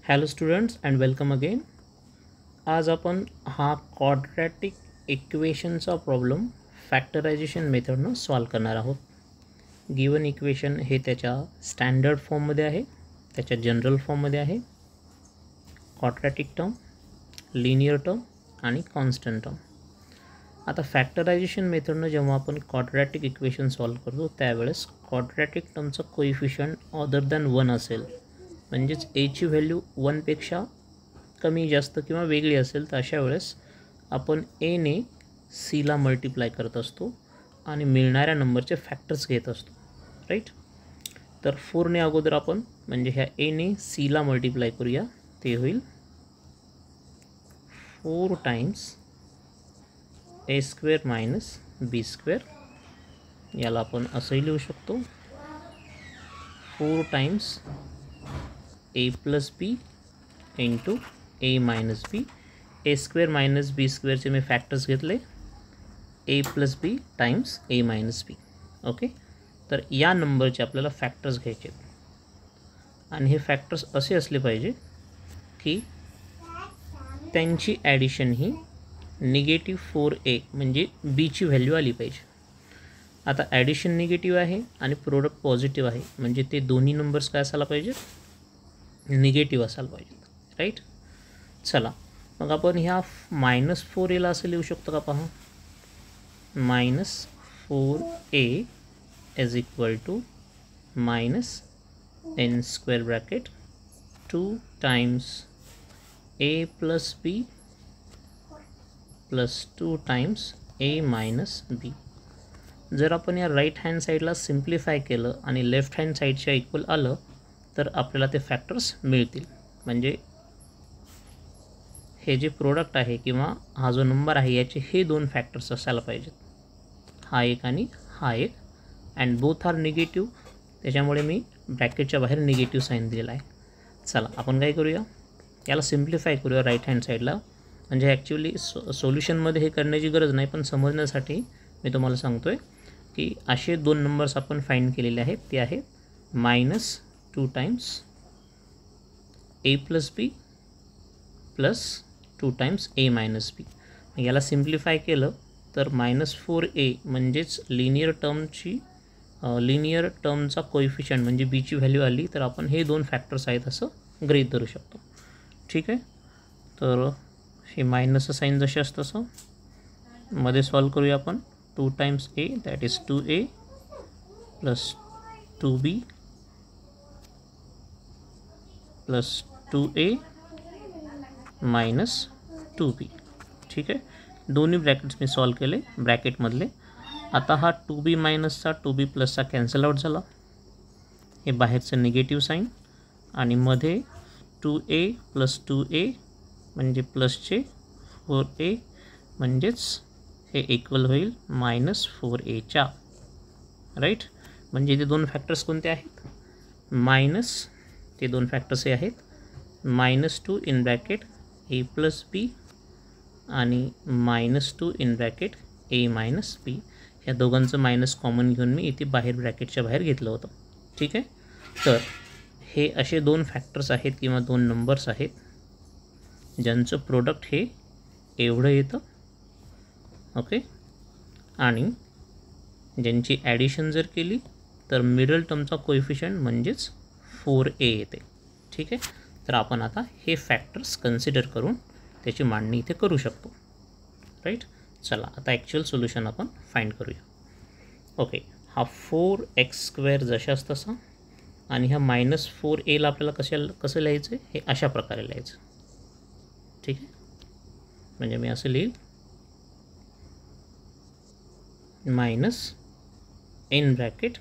Hello students and welcome again. आज आपण हा क्वाड्रॅटिक इक्वेशनचा प्रॉब्लेम फॅक्टरायझेशन मेथडनं सॉल्व करणार आहोत. गिवन इक्वेशन हे त्याच्या स्टँडर्ड फॉर्ममध्ये आहे, त्याच्या जनरल फॉर्ममध्ये आहे, क्वाड्रॅटिक टर्म, लिनियर टर्म आणि कॉन्स्टंट टर्म. आता फॅक्टरायझेशन मेथडनं जेव्हा आपण क्वाड्रॅटिक इक्वेशन सॉल्व करतो त्यावेळेस क्वाड्रॅटिक टर्मचं कोइफिशियंट अदर दॅन 1 असेल, म्हणजेच एची व्हॅल्यू 1पेक्षा कमी जास्त किंवा वेगळी असेल तर अशा वेळेस आपण एने सीला मल्टिप्लाय करत असतो आणि मिळणाऱ्या नंबरचे फॅक्टर्स घेत असतो, राईट. तर 4ने अगोदर आपण म्हणजे ह्या एने सीला मल्टिप्लाय करूया. ते होईल 4 टाइम्स ए स्क्वेअर मायनस बी स्क्वेअर. याला आपण असंही लिहू शकतो 4 टाइम्स ए प्लस बी इंटू ए मायनस बी. ए स्क्वेअर मायनस बी स्क्वेअरचे मी फॅक्टर्स घेतले ए प्लस बी टाइम्स ए मायनस बी. ओके, तर या नंबरचे आपल्याला फॅक्टर्स घ्यायचे आणि हे फॅक्टर्स असे असले पाहिजे की त्यांची ॲडिशन ही -4a म्हणजे बीची व्हॅल्यू आली पाहिजे. आता ॲडिशन निगेटिव्ह आहे आणि प्रोडक्ट पॉझिटिव्ह आहे, म्हणजे ते दोन्ही नंबर्स काय असायला पाहिजेत, निगेटिव्ह असायला पाहिजेत, राईट. चला मग आपण ह्या -4a असं लिहू शकतो का पहा. -4a is equal to minus n square bracket 2 times a plus B plus 2 times a minus B. जर आपण या राईट हँड साईडला सिम्प्लिफाय केलं आणि लेफ्ट हँड साईडच्या इक्वल आलं तर आपल्याला ते फॅक्टर्स मिळतील. म्हणजे हे जे प्रोडक्ट आहे किंवा हा जो नंबर आहे याचे हे दोन फॅक्टर्स असायला पाहिजेत, हा एक आणि हा एक, अँड बोथ आर निगेटिव्ह. त्याच्यामुळे मी ब्रॅकेटच्या बाहेर निगेटिव्ह साईन दिलेला आहे. चला आपण काय करूया, याला सिम्प्लिफाय करूया राईट हँड साईडला. म्हणजे ॲक्च्युली सोल्युशनमध्ये हे करण्याची गरज नाही, पण समजण्यासाठी मी तुम्हाला सांगतो आहे की असे दोन नंबर्स आपण फाइंड केलेले आहेत. ते आहेत -2 टाइम्स ए प्लस बी प्लस 2 टाइम्स ए मायनस बी. याला सिम्प्लिफाय केलं तर -4a म्हणजेच लिनियर टर्मचा कोइफिशियंट म्हणजे बीची व्हॅल्यू आली तर आपण हे दोन फॅक्टर्स आहेत असं गृहीत धरू शकतो. ठीक आहे, तर हे मायनसचं साईन जसे असतं तसं मध्ये सॉल्व करूया आपण. 2 times a that is 2a plus 2b plus 2a minus 2b. ठीक आहे, दोन्ही ब्रॅकेट्स मी सॉल्व केले ब्रॅकेटमधले. आता हा 2b मायनसचा 2b प्लसचा कॅन्सल आउट झाला, हे बाहेरचं निगेटिव्ह साईन, आणि मध्ये 2a प्लस 2a म्हणजे प्लसचे 4a म्हणजेच हे इक्वल होईल -4a, राईट. म्हणजे ते दोन फॅक्टर्स कोणते आहेत, मायनस, ते दोन फॅक्टर्स हे आहेत -2 इन ब्रॅकेट ए प्लस बी आणि -2 इन ब्रॅकेट ए मायनस बी. ह्या दोघांचं मायनस कॉमन घेऊन मी इथे बाहेर ब्रॅकेटच्या बाहेर घेतलं होतं. ठीक आहे, तर हे असे दोन फॅक्टर्स आहेत किंवा दोन नंबर्स आहेत ज्यांचं प्रोडक्ट हे एवढं येतं. ओके, आणि ज्यांची ॲडिशन जर केली तर मिडल टर्मचा कोइफिशियंट म्हणजेच 4a येते. ठीक आहे, तर आपण आता हे फॅक्टर्स कन्सिडर करून त्याची मांडणी इथे करू शकतो, राईट. चला आता ॲक्च्युअल सोल्युशन आपण फाइंड करूया. ओके, हा 4x² जशाच तसा, आणि ह्या -4a आपल्याला कसं लिहायचं आहे, हे अशा प्रकारे लिहायचं. ठीक आहे, म्हणजे मी असं लिहील minus in bracket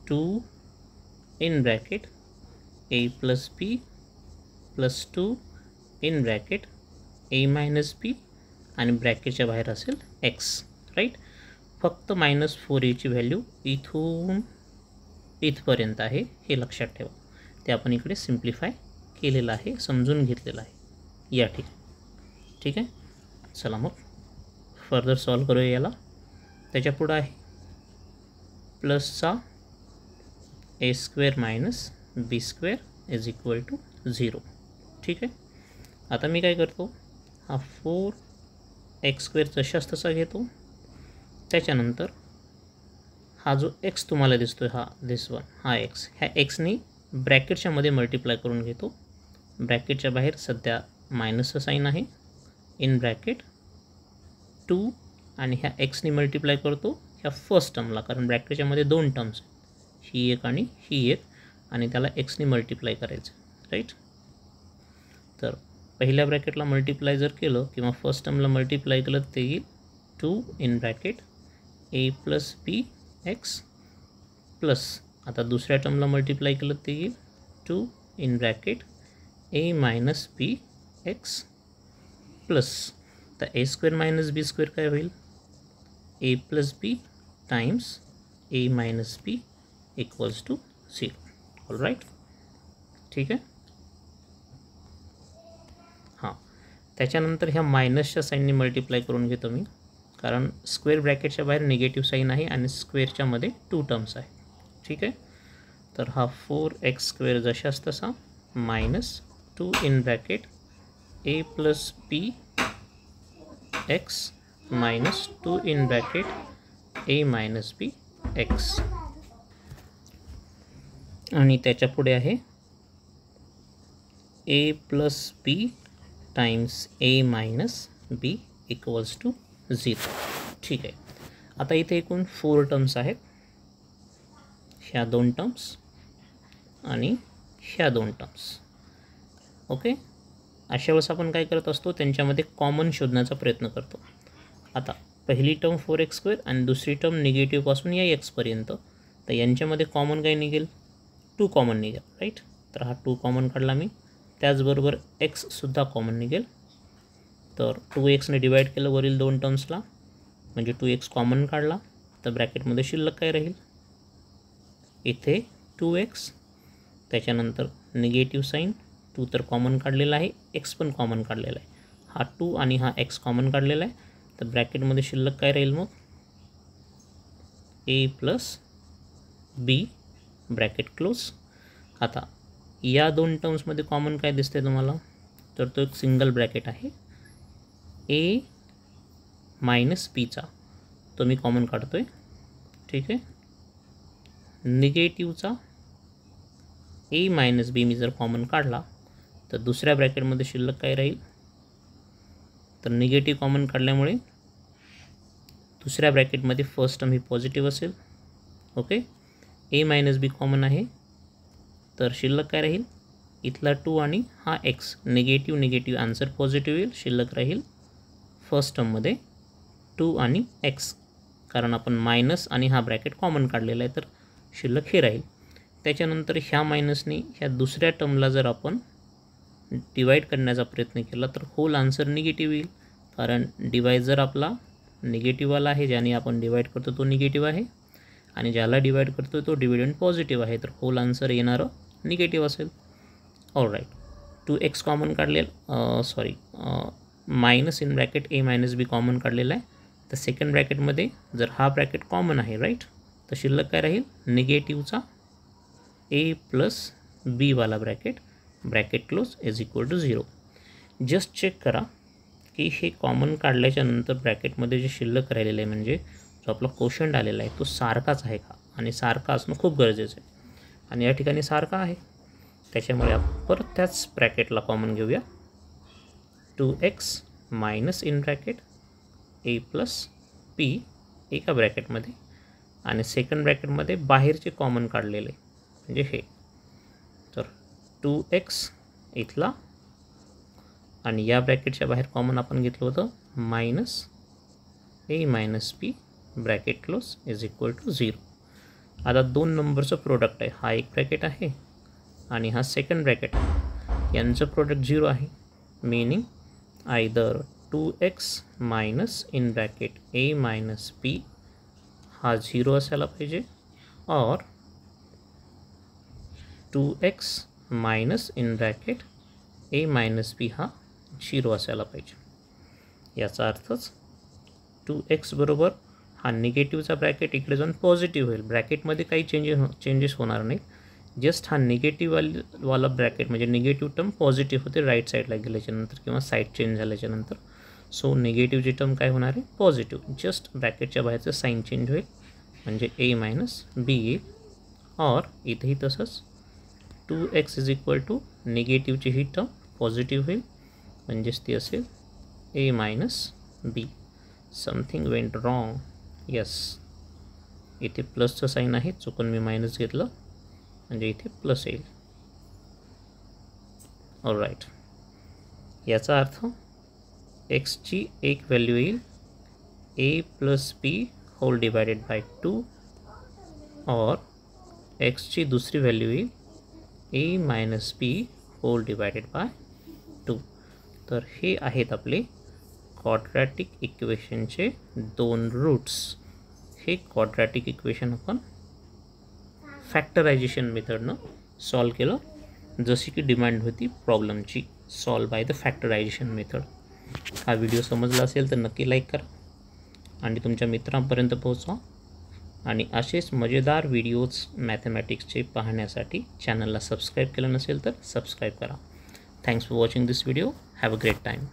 2 in bracket A plus B plus 2 in bracket A minus B आणि ब्रॅकेटच्या बाहेर असेल x, राईट. फक्त -4a व्हॅल्यू इथून इथपर्यंत आहे हे लक्षात ठेवा. ते आपण इकडे सिम्प्लिफाय केलेलं आहे, समजून घेतलेलं आहे या ठिकाणी. ठीक आहे, चला मग फर्दर सॉल्व करूया याला. त्याच्या पुढं आहे प्लसचा a² minus b² is equal to 0. ठीक आहे. आता मी काय करतो, हा 4x² जशाच तसा घेतो. त्याच्यानंतर हा जो x तुम्हाला दिसतोय, हा x, ह्या xनी ब्रॅकेटच्या मध्ये मल्टिप्लाय करून घेतो. ब्रॅकेटच्या बाहेर सध्या मायनसचं साईन आहे. इन ब्रॅकेट 2 आणि ह्या xनी मल्टिप्लाय करतो ह्या फर्स्ट टर्मला, कारण ब्रॅकेटच्या मध्ये 2 टर्म्स आहेत, ही एक आणि ही एक, आणि त्याला xनी मल्टिप्लाय करायचं, राईट. तर पहिल्या ब्रॅकेटला मल्टिप्लाय जर केलं किंवा फर्स्ट टर्मला मल्टिप्लाय केलं ते येईल 2 in bracket a plus b x plus, आता दुसऱ्या टर्मला मल्टिप्लाय केलं ते येईल 2 in bracket a minus b x plus, तर a² मायनस b² काय होईल, a plus b times a minus b equals to 0. All right. ठीक आहे. हां, त्याच्यानंतर ह्या मायनसच्या साईनने मल्टिप्लाय करून घेतो मी, कारण स्क्वेअर ब्रॅकेटच्या बाहेर निगेटिव्ह साईन आहे आणि स्क्वेअरच्या मध्ये 2 टर्म्स आहे. ठीक आहे. तर हा 4x² जशाच तसा minus 2 in bracket a plus b x minus 2 in bracket a minus b x, आणि त्याच्या पुढे आहे a plus b times a minus b equals to 0. ठीक आहे. आता इथे एकूण 4 टर्म्स आहेत, ह्या 2 टर्म्स आणि ह्या 2 टर्म्स. ओके. अशा वेळेस आपण काय करत असतो, त्यांच्यामध्ये कॉमन शोधण्याचा प्रयत्न करतो. आता पहिली टर्म 4x² आणि दुसरी टर्म निगेटिव्हपासून या x पर्यंत, तर यांच्यामध्ये कॉमन काय निघेल, 2 कॉमन निघेल, राईट. तर हा 2 कॉमन काढला मी, त्याचबरोबर xसुद्धा कॉमन निघेल. तर 2xने डिवाईड केलं वरील 2 टर्म्सला, म्हणजे 2x कॉमन काढला, तर ब्रॅकेटमध्ये शिल्लक काय राहील, इथे 2x, त्याच्यानंतर निगेटिव्ह साईन, 2 तर कॉमन काढलेला आहे, x पण कॉमन काढलेला आहे, हा 2 आणि हा x कॉमन काढलेला आहे, तर ब्रॅकेटमध्ये शिल्लक काय राहील मग, a plus b bracket close. आता या 2 टर्म्समध्ये कॉमन काय दिसते तुम्हाला, तर तो एक सिंगल ब्रॅकेट आहे, a मायनस बीचा तो मी कॉमन काढतो आहे. ठीक आहे. निगेटिव्हचा a मायनस b मी जर कॉमन काढला, तर दुसऱ्या ब्रॅकेटमध्ये शिल्लक काय राहील, तर निगेटिव्ह कॉमन काढल्यामुळे दुसऱ्या ब्रॅकेटमध्ये फर्स्ट टर्म ही पॉझिटिव्ह असेल. Okay. a minus b common आहे, तर शिल्लक काय राहील, इथला 2 आणि हा x, निगेटिव्ह आन्सर पॉझिटिव्ह येईल, शिल्लक राहील फर्स्ट टर्ममध्ये 2 आणि x, कारण आपण मायनस आणि हा ब्रॅकेट कॉमन काढलेला आहे, तर शिल्लक हे राहील. त्याच्यानंतर ह्या मायनसने ह्या दुसऱ्या टर्मला जर आपण डिवाईड करण्याचा प्रयत्न केला, तर होल आन्सर निगेटिव्ह येईल, कारण डिवायझर आपला निगेटिव्हवाला आहे, ज्याने आपण डिवाईड करतो तो निगेटिव्ह आहे, आणि ज्याला डिवाईड करतो तो डिव्हिडंड पॉझिटिव्ह आहे, तर होल आन्सर येणारं निगेटिव्ह असेल. All right. 2x कॉमन काढलेलं, minus in bracket a minus b common काढलेला आहे, तर सेकंड ब्रॅकेटमध्ये जर हा ब्रॅकेट कॉमन आहे, राईट, तर शिल्लक काय राहील, निगेटिव्हचा a प्लस बीवाला bracket close is equal to 0. Just check करा की हे कॉमन काढल्याच्या नंतर ब्रॅकेटमध्ये जे शिल्लक राहिलेलं आहे, म्हणजे जो आपला कोशंट आलेला आहे, तो सारखाच आहे का, आणि सारखा असणं खूप गरजेचं आहे, आणि या ठिकाणी सारखा आहे. त्याच्यामुळे आपण परत त्याच ब्रॅकेटला कॉमन घेऊया, 2x minus in bracket a plus p एका ब्रॅकेटमध्ये, आणि सेकंड ब्रॅकेटमध्ये बाहेरचे कॉमन काढलेले म्हणजे हे, तर 2x इथला, आणि या ब्रॅकेटच्या बाहेर कॉमन आपण घेतलं होतं minus a minus p bracket close is equal to 0. आता 2 नंबरचं प्रोडक्ट आहे, हा एक ब्रॅकेट आहे आणि हा सेकंड ब्रॅकेट आहे, यांचं प्रोडक्ट 0 आहे, meaning either 2x minus in bracket a minus p हा 0 असायला पाहिजे, और 2x minus in bracket a minus p हा 0 असायला पाहिजे. याचा अर्थच 2x बरोबर हा निगेटिव्हचा ब्रॅकेट इकडे जाऊन पॉझिटिव्ह होईल, ब्रॅकेटमध्ये काही चेंजेस होणार नाही, जस्ट हा निगेटिव्हवाला ब्रॅकेट म्हणजे निगेटिव्ह टर्म पॉझिटिव्ह होते राईट साईडला गेल्याच्यानंतर किंवा साईड चेंज झाल्याच्यानंतर. सो निगेटिव्हची टर्म काय होणार आहे पॉझिटिव्ह. जस्ट ब्रॅकेटच्या बाहेरचं साईन चेंज होईल म्हणजे a मायनस बी येईल. और इथेही तसंच 2x इज इक्वल टू निगेटिव्हची ही टर्म पॉझिटिव्ह होईल म्हणजेच ती असेल a minus B. Something went wrong. Yes, इथे प्लसचं साईन आहे, चुकून मी मायनस घेतलं म्हणजे इथे प्लस येईल. ऑल राईट, याचा अर्थ एक्सची एक व्हॅल्यू येईल a plus b whole divided by 2 और एक्सची दुसरी व्हॅल्यू येईल a minus b whole divided by 2. तर हे आहेत आपले क्वाड्रॅटिक इक्वेशनचे दोन रूट्स. हे क्वाड्रॅटिक इक्वेशन आपण फॅक्टरायझेशन मेथडनं सॉल्व केलं, जशी की डिमांड होती प्रॉब्लेमची, solve by the factorisation method. हा व्हिडिओ समजला असेल तर नक्की लाईक करा आणि तुमच्या मित्रांपर्यंत पोहोचवा. आणि असेच मजेदार व्हिडिओज मॅथमॅटिक्सचे पाहण्यासाठी चॅनलला सबस्क्राईब केलं नसेल तर सबस्क्राईब करा. Thanks for watching this video. Have a great time.